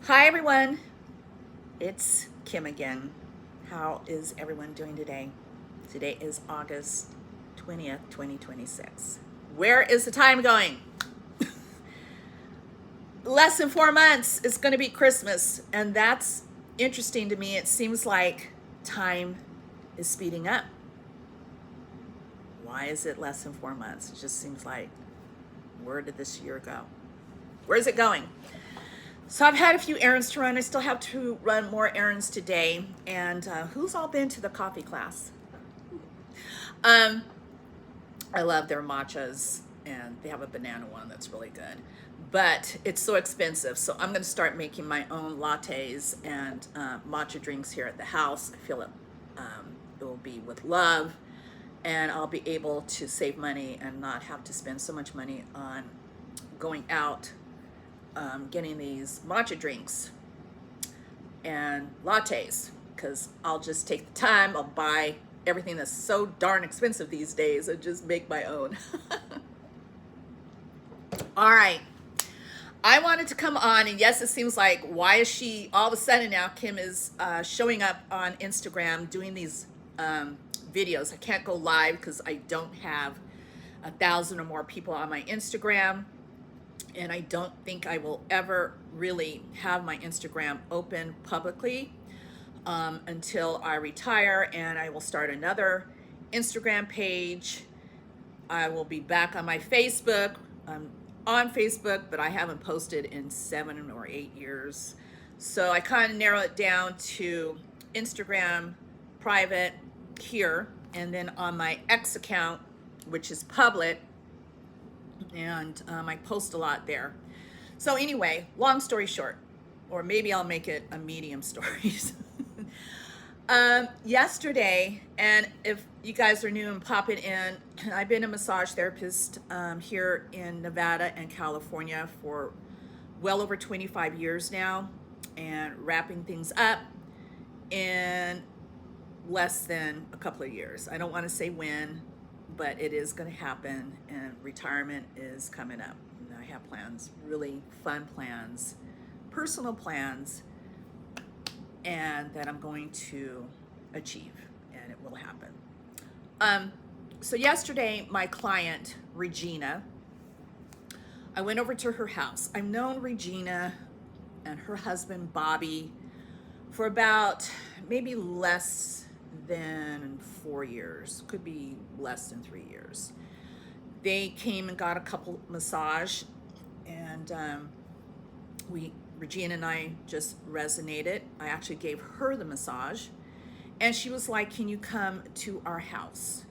Hi everyone, it's Kim again. How is everyone doing today? Today is August 20th, 2026. Where is the time going? Less than 4 months, it's going to be Christmas, and that's interesting to me. It seems like time is speeding up. Why is it less than 4 months? It just seems like, where did this year go? Where is it going? So I've had a few errands to run. I still have to run more errands today. And who's all been to the coffee class? Um, I love their matchas, and they have a banana one that's really good. But it's so expensive, so I'm going to start making my own lattes and matcha drinks here at the house. I feel it will be with love, and I'll be able to save money and not have to spend so much money on going out getting these matcha drinks and lattes, because I'll just take the time, I'll buy everything that's so darn expensive these days and just make my own. All right. I wanted to come on, and yes, it seems like, why is she all of a sudden now? Kim is showing up on Instagram doing these videos. I can't go live because I don't have 1,000 or more people on my Instagram, and I don't think I will ever really have my Instagram open publicly until I retire, and I will start another Instagram page. I will be back on my Facebook. I'm on Facebook, but I haven't posted in 7 or 8 years. So I kind of narrow it down to Instagram private here, and then on my X account, which is public, and I post a lot there. So anyway, long story short, or maybe I'll make it a medium stories. Yesterday, and if you guys are new and popping in, I've been a massage therapist here in Nevada and California for well over 25 years now, and wrapping things up in less than a couple of years. I don't want to say when, but it is going to happen, and retirement is coming up. And I have plans, really fun plans, personal plans, and that I'm going to achieve, and it will happen. So yesterday, my client, Regina, I went over to her house. I've known Regina and her husband, Bobby, for about maybe less than 4 years, could be less than 3 years. They came and got a couple massage, and Regina and I just resonated. I actually gave her the massage, and she was like, "Can you come to our house?"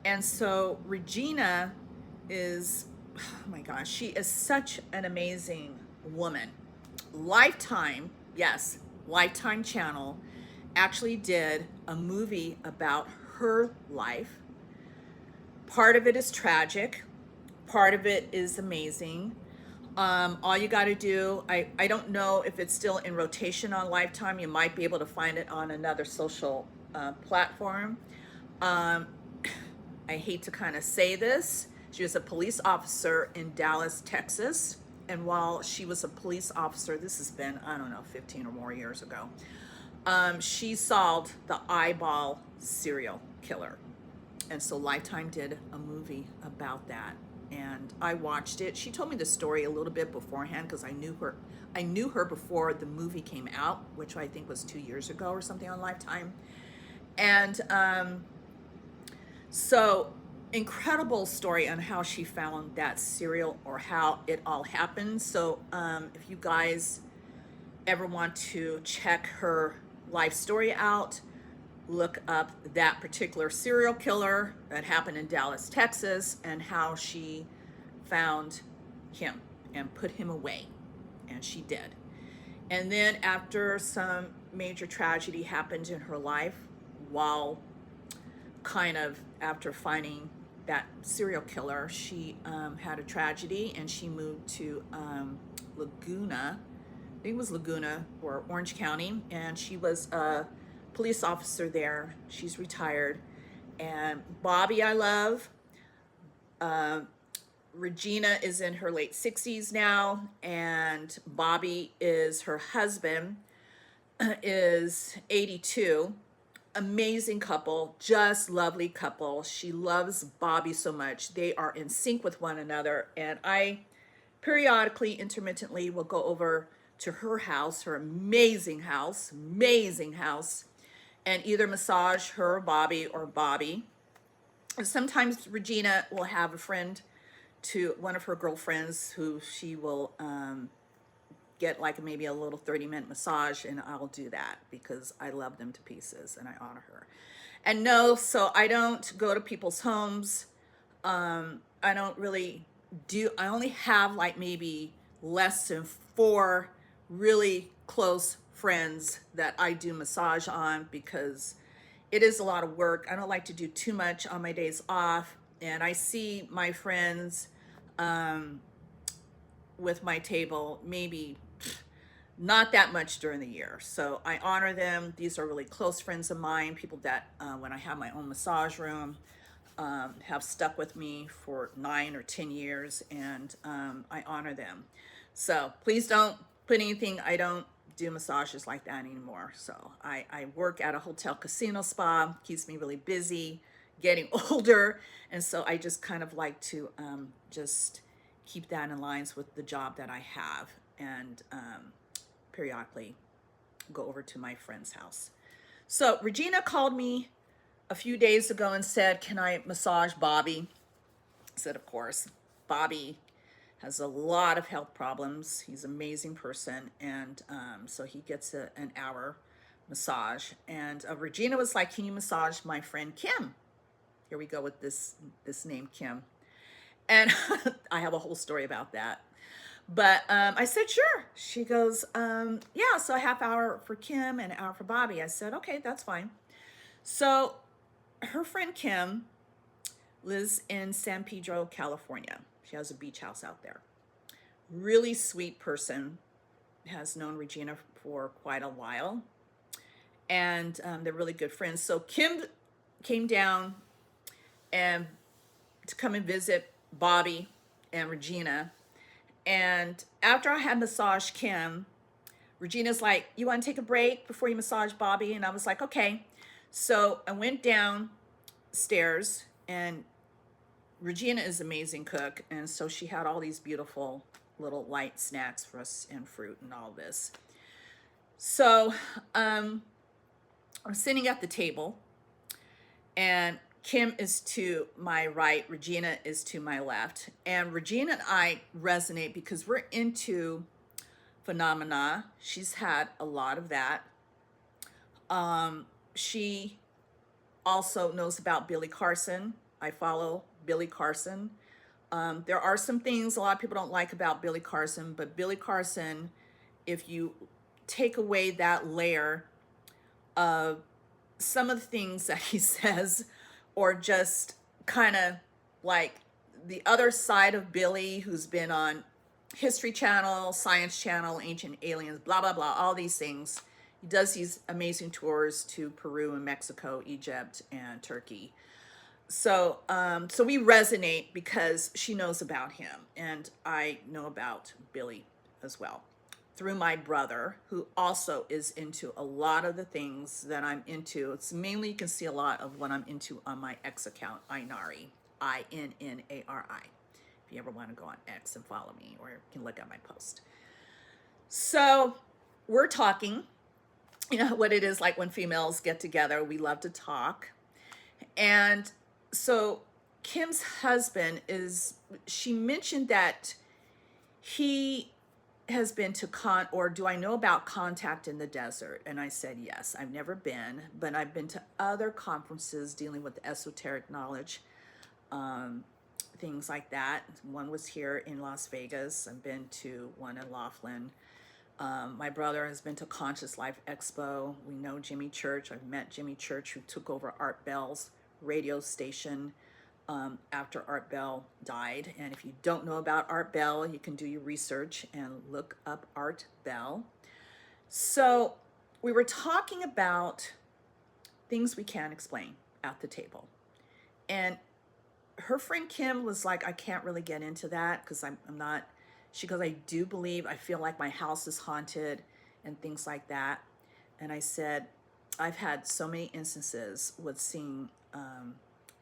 And so Regina is, oh my gosh, she is such an amazing woman. Lifetime, yes, Lifetime Channel actually did a movie about her life. Part of it is tragic, part of it is amazing. All you got to do, I don't know if it's still in rotation on Lifetime. You might be able to find it on another social platform. Um, I hate to kind of say this. She was a police officer in Dallas, Texas. And while she was a police officer, this has been, I don't know, 15 or more years ago, she solved the eyeball serial killer. And so Lifetime did a movie about that. And I watched it. She told me the story a little bit beforehand because I knew her. I knew her before the movie came out, which I think was 2 years ago or something on Lifetime. And so incredible story on how she found that serial, or how it all happened. So if you guys ever want to check her life story out, look up that particular serial killer that happened in Dallas, Texas, and how she found him and put him away. And she did. And then after some major tragedy happened in her life, while kind of after finding that serial killer, she had a tragedy, and she moved to Laguna. I think it was Laguna or Orange County, and she was a police officer there. She's retired. And Bobby, I love. Regina is in her late 60s now, and Bobby is her husband, is 82. Amazing couple, just lovely couple. She loves Bobby so much. They are in sync with one another, and I periodically, intermittently, will go over to her house, her amazing house, and either massage her, Bobby, or Bobby. And sometimes Regina will have a friend, to one of her girlfriends, who she will get like maybe a little 30-minute massage, and I'll do that because I love them to pieces and I honor her. And no, so I don't go to people's homes. I don't really do, I only have like maybe less than 4 really close friends that I do massage on, because it is a lot of work. I don't like to do too much on my days off. And I see my friends with my table maybe not that much during the year. So I honor them. These are really close friends of mine, people that when I have my own massage room, have stuck with me for 9 or 10 years, and I honor them. So please don't put anything, I don't do massages like that anymore. So I work at a hotel casino spa, keeps me really busy, getting older. And so I just kind of like to just keep that in lines with the job that I have, and periodically go over to my friend's house. So Regina called me a few days ago and said, can I massage Bobby? I said, of course. Bobby has a lot of health problems. He's an amazing person. And so he gets an hour massage. And Regina was like, can you massage my friend Kim? Here we go with this name, Kim. And I have a whole story about that. But I said, sure. She goes, yeah, so a half hour for Kim and an hour for Bobby. I said, okay, that's fine. So her friend Kim lives in San Pedro, California. She has a beach house out there. Really sweet person, has known Regina for quite a while, and they're really good friends. So Kim came down and to come and visit Bobby and Regina. And after I had massaged Kim, Regina's like, you want to take a break before you massage Bobby? And I was like, okay. So I went downstairs, and Regina is an amazing cook. And so she had all these beautiful little light snacks for us, and fruit and all this. So I'm sitting at the table, and Kim is to my right, Regina is to my left. And Regina and I resonate because we're into phenomena. She's had a lot of that. She also knows about Billy Carson. I follow Billy Carson. There are some things a lot of people don't like about Billy Carson, but Billy Carson, if you take away that layer of some of the things that he says, or just kind of like the other side of Billy, who's been on History Channel, Science Channel, Ancient Aliens, blah, blah, blah, all these things. He does these amazing tours to Peru and Mexico, Egypt, and Turkey. So so we resonate because she knows about him, and I know about Billy as well through my brother, who also is into a lot of the things that I'm into. It's mainly, you can see a lot of what I'm into on my X account, Innari, Innari. If you ever want to go on X and follow me, or you can look at my post. So we're talking, you know what it is like when females get together, we love to talk. And so Kim's husband she mentioned that he has been to or do I know about Contact in the Desert? And I said, yes, I've never been, but I've been to other conferences dealing with esoteric knowledge, things like that. One was here in Las Vegas. I've been to one in Laughlin. My brother has been to Conscious Life Expo. We know Jimmy Church. I've met Jimmy Church, who took over Art Bell's radio station after Art Bell died. And if you don't know about Art Bell, you can do your research and look up Art Bell. So we were talking about things we can't explain at the table. And her friend Kim was like, I can't really get into that because I'm not. She goes, I do believe, I feel like my house is haunted and things like that. And I said, I've had so many instances with seeing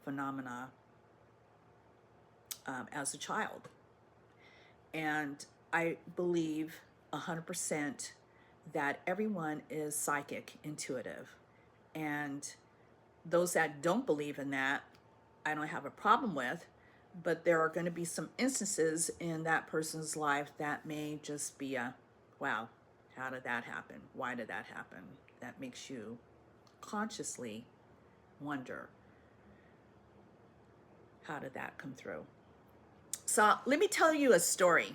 phenomena as a child. And I believe 100% that everyone is psychic, intuitive. And those that don't believe in that, I don't have a problem with, but there are going to be some instances in that person's life that may just be a, wow, how did that happen? Why did that happen? That makes you consciously wonder, how did that come through? So let me tell you a story.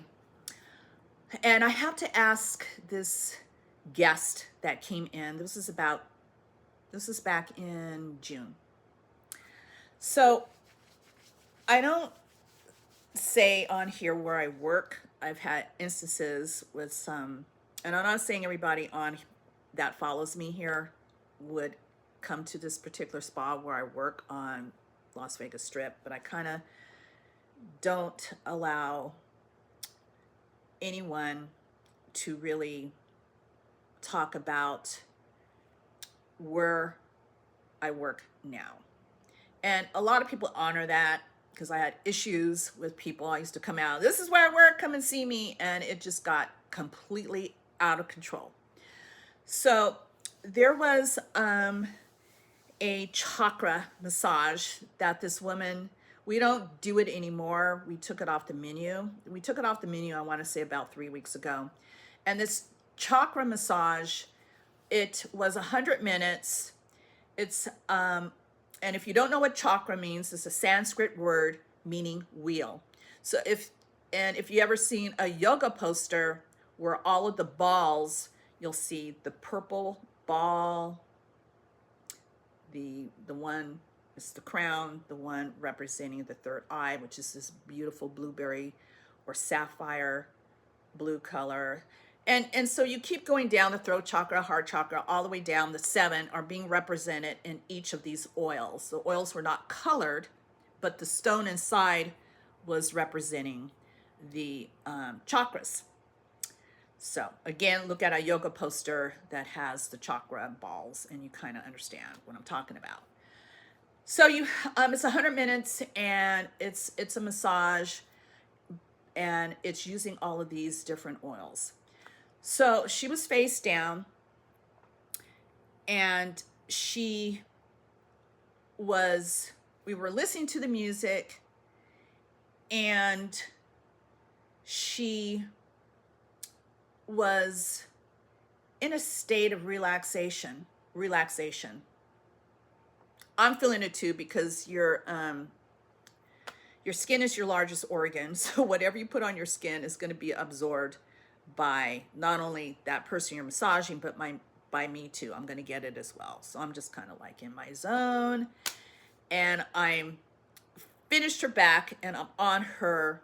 And I have to ask this guest that came in. This is back in June. So I don't say on here where I work. I've had instances with some, and I'm not saying everybody on that follows me here would come to this particular spa where I work on Las Vegas Strip, but I kind of don't allow anyone to really talk about where I work now. And a lot of people honor that because I had issues with people. I used to come out, this is where I work, come and see me. And it just got completely out of control. So there was a chakra massage that this woman, we don't do it anymore. We took it off the menu. We took it off the menu, I want to say about 3 weeks ago. And this chakra massage, it was 100 minutes. It's, and if you don't know what chakra means, it's a Sanskrit word meaning wheel. So if you ever seen a yoga poster where all of the balls, you'll see the purple ball, the one is the crown, the one representing the third eye, which is this beautiful blueberry or sapphire blue color. And so you keep going down the throat chakra, heart chakra, all the way down. The 7 are being represented in each of these oils. The oils were not colored, but the stone inside was representing the chakras. So again, look at a yoga poster that has the chakra balls and you kind of understand what I'm talking about. So it's 100 minutes and it's a massage and it's using all of these different oils. So she was face down and we were listening to the music and she was in a state of relaxation. I'm feeling it too because your skin is your largest organ. So whatever you put on your skin is going to be absorbed by not only that person you're massaging, but by me too. I'm going to get it as well. So I'm just kind of like in my zone and I'm finished her back and I'm on her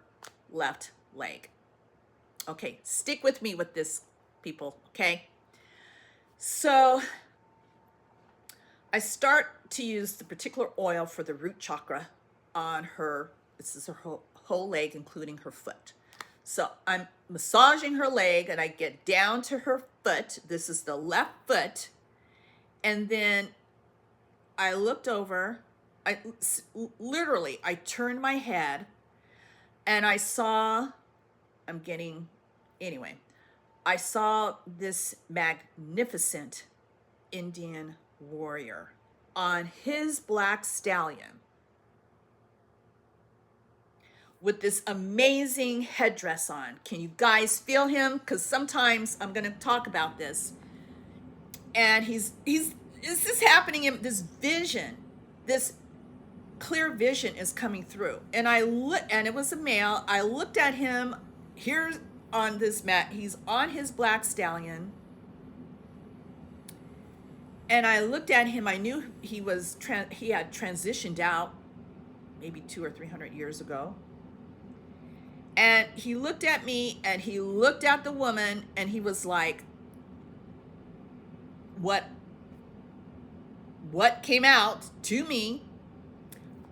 left leg. Okay, stick with me with this, people, okay? So I start to use the particular oil for the root chakra on her. This is her whole leg, including her foot. So I'm massaging her leg and I get down to her foot. This is the left foot. And then I looked over. I turned my head and I saw this magnificent Indian warrior on his black stallion with this amazing headdress on. Can you guys feel him? Because sometimes I'm going to talk about this. And this is happening in this vision, this clear vision is coming through. And and it was a male. I looked at him here on this mat. He's on his black stallion. And I looked at him. I knew he had transitioned out maybe 200 or 300 years ago. And he looked at me and he looked at the woman and he was like, what came out to me,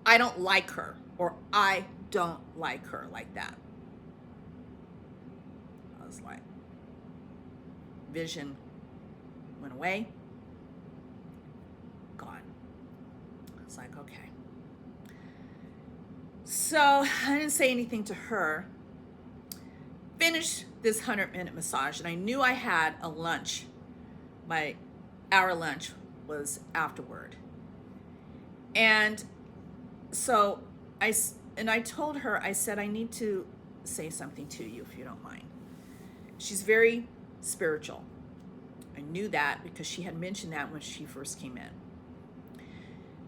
I don't like her, or I don't like her like that. I was like, vision went away, gone. I was like, okay. So I didn't say anything to her. Finished this 100-minute massage, and I knew I had a lunch. My hour lunch was afterward. And so I told her, I said, I need to say something to you if you don't mind. She's very spiritual. I knew that because she had mentioned that when she first came in.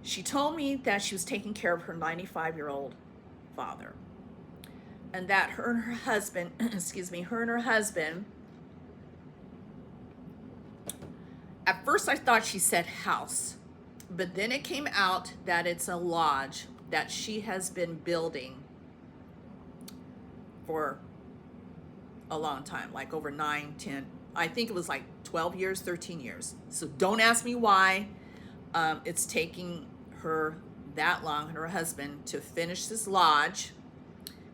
She told me that she was taking care of her 95-year-old father, and that her and her husband, at first I thought she said house, but then it came out that it's a lodge that she has been building for a long time, like over 9, 10, I think it was like 12 years, 13 years. So don't ask me why it's taking her that long, and her husband, to finish this lodge.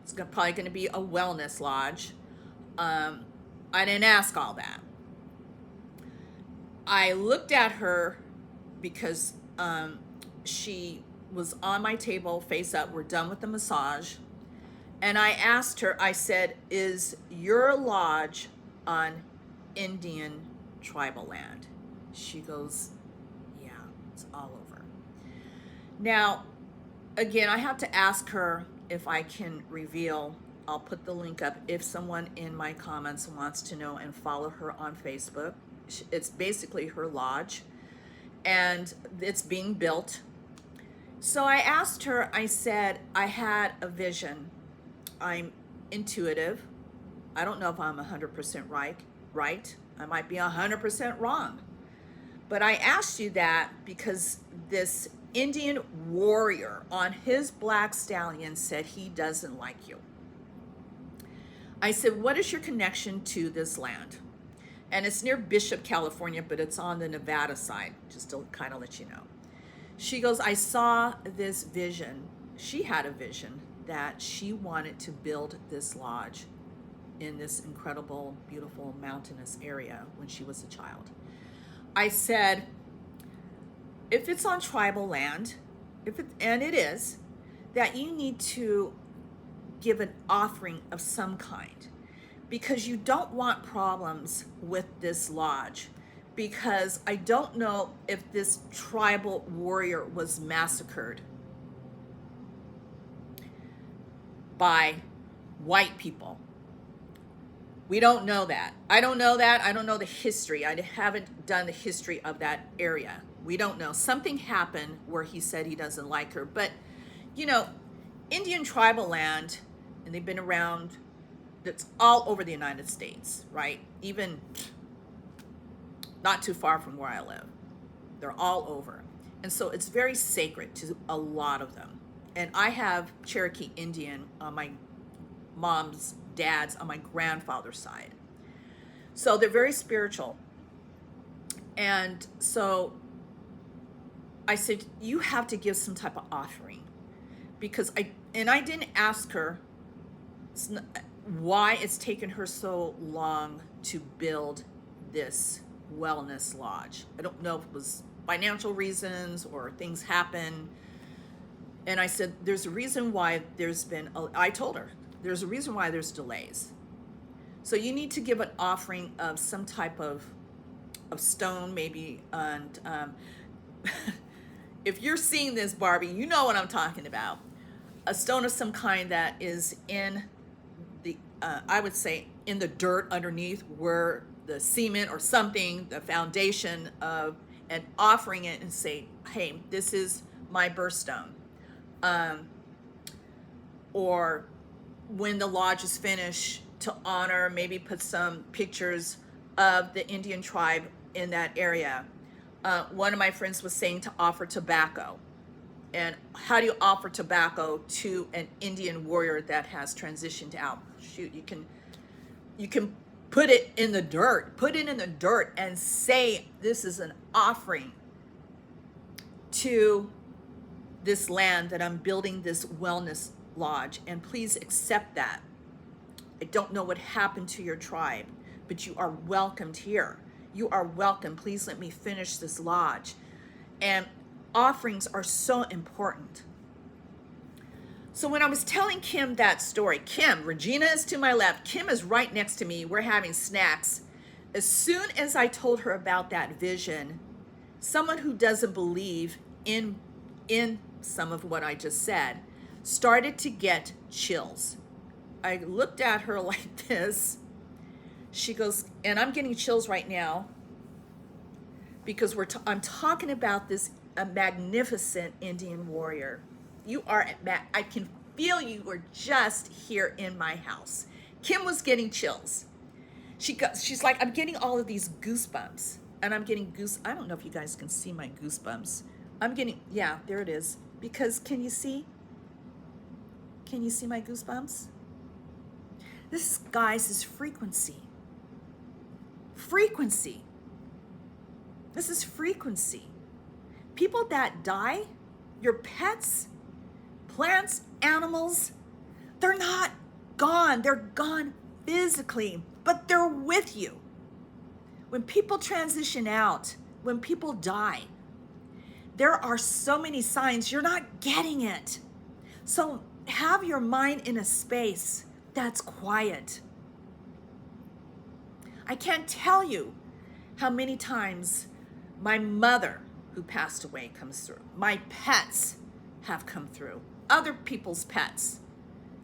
It's probably going to be a wellness lodge. I didn't ask all that. I looked at her because she was on my table face up. We're done with the massage. And I asked her, I said, is your lodge on Indian tribal land? She goes, yeah, it's all over. Now, again, I have to ask her if I can reveal. I'll put the link up if someone in my comments wants to know, and follow her on Facebook. It's basically her lodge, and it's being built. So I asked her, I said, I had a vision. I'm intuitive. I don't know if I'm 100% right. I might be 100% wrong. But I asked you that because this Indian warrior on his black stallion said he doesn't like you. I said, what is your connection to this land? And it's near Bishop, California, but it's on the Nevada side, just to kind of let you know. She goes, I saw this vision. She had a vision that she wanted to build this lodge in this incredible, beautiful, mountainous area when she was a child. I said, if it's on tribal land, and it is, that you need to give an offering of some kind, because you don't want problems with this lodge, because I don't know if this tribal warrior was massacred by white people. We don't know that. I don't know that. I don't know the history. I haven't done the history of that area. We don't know. Something happened where he said he doesn't like her. But, you know, Indian tribal land, and they've been around, that's all over the United States, right? Even not too far from where I live. They're all over. And so it's very sacred to a lot of them. And I have Cherokee Indian on my mom's, dad's, on my grandfather's side. So they're very spiritual. And so I said, you have to give some type of offering, because I didn't ask her why it's taken her so long to build this wellness lodge. I don't know if it was financial reasons or things happen. And I said, there's a reason why I told her, there's a reason why there's delays. So you need to give an offering of some type of stone, maybe. And if you're seeing this, Barbie, you know what I'm talking about. A stone of some kind that is in the, I would say, in the dirt underneath where the cement or something, the foundation of, and offering it and say, hey, this is my birthstone. Or when the lodge is finished, to honor, maybe put some pictures of the Indian tribe in that area. One of my friends was saying to offer tobacco. And how do you offer tobacco to an Indian warrior that has transitioned out? Shoot, you can put it in the dirt, and say, this is an offering to this land that I'm building this wellness lodge, and please accept that. I don't know what happened to your tribe, but you are welcomed here. You are welcome. Please let me finish this lodge. And offerings are so important. So when I was telling Kim that story, Kim, Regina is to my left, Kim is right next to me. We're having snacks. As soon as I told her about that vision, someone who doesn't believe in some of what I just said started to get chills. I looked at her like this. She goes, and I'm getting chills right now because I'm talking about this a magnificent Indian warrior. You are I can feel you are just here in my house. Kim was getting chills. She's like, I'm getting all of these goosebumps, and I'm getting I don't know if you guys can see my goosebumps. I'm getting, yeah, there it is. Because can you see? Can you see my goosebumps? This, guys, is frequency. Frequency. This is frequency. People that die, your pets, plants, animals, they're not gone. They're gone physically, but they're with you. When people transition out, when people die, there are so many signs you're not getting it. So have your mind in a space that's quiet. I can't tell you how many times my mother, who passed away, comes through. My pets have come through. Other people's pets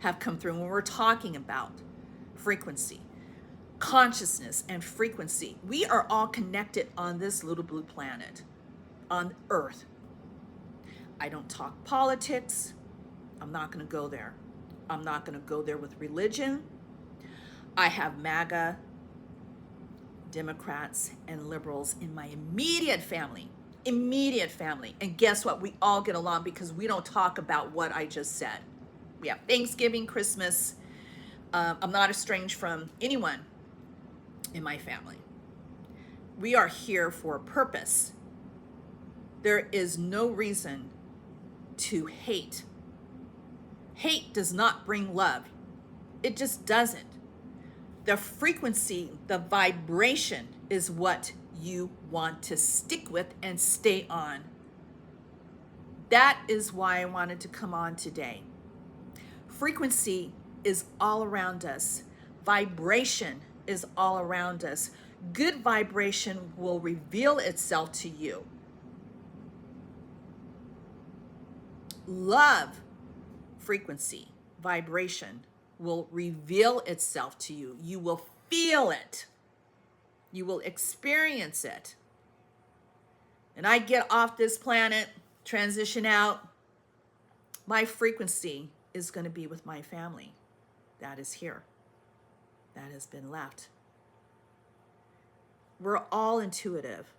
have come through when we're talking about frequency, consciousness, and frequency. We are all connected on this little blue planet, on Earth. I don't talk politics. I'm not going to go there. I'm not going to go there with religion. I have MAGA, Democrats, and liberals in my immediate family. And guess what? We all get along because we don't talk about what I just said. We have Thanksgiving, Christmas. I'm not estranged from anyone in my family. We are here for a purpose. There is no reason to hate. Hate does not bring love. It just doesn't. The frequency, the vibration is what you want to stick with and stay on. That is why I wanted to come on today. Frequency is all around us. Vibration is all around us. Good vibration will reveal itself to you. Love, frequency, vibration will reveal itself to you. You will feel it. You will experience it. And I get off this planet, transition out, my frequency is going to be with my family. That is here. That has been left. We're all intuitive.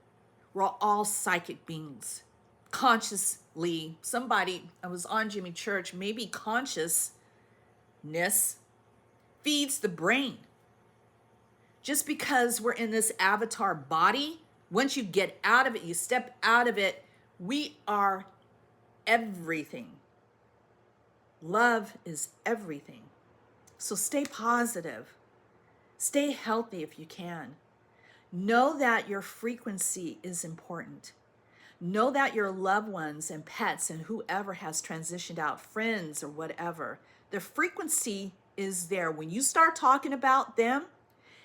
We're all psychic beings. Consciously, I was on Jimmy Church, maybe consciousness feeds the brain. Just because we're in this avatar body, once you get out of it, you step out of it, we are everything. Love is everything. So stay positive. Stay healthy if you can. Know that your frequency is important. Know that your loved ones and pets and whoever has transitioned out, friends or whatever, the frequency is there. When you start talking about them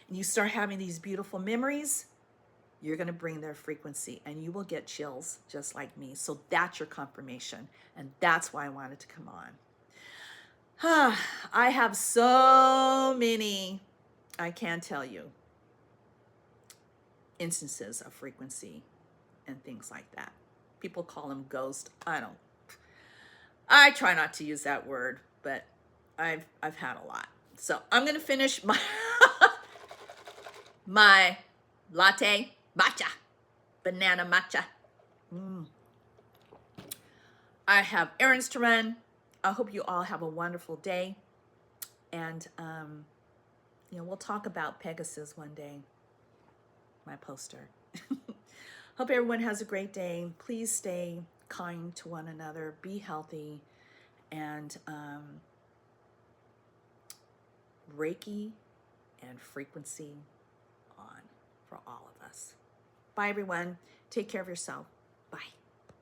and you start having these beautiful memories, you're going to bring their frequency and you will get chills just like me. So that's your confirmation. And that's why I wanted to come on. I have so many, I can't tell you, instances of frequency and things like that. People call them ghosts. I try not to use that word, but I've had a lot. So I'm going to finish my my latte matcha, banana matcha. I have errands to run. I hope you all have a wonderful day. And, we'll talk about Pegasus one day, my poster. Hope everyone has a great day. Please stay kind to one another. Be healthy. And Reiki and frequency on for all of us. Bye, everyone. Take care of yourself.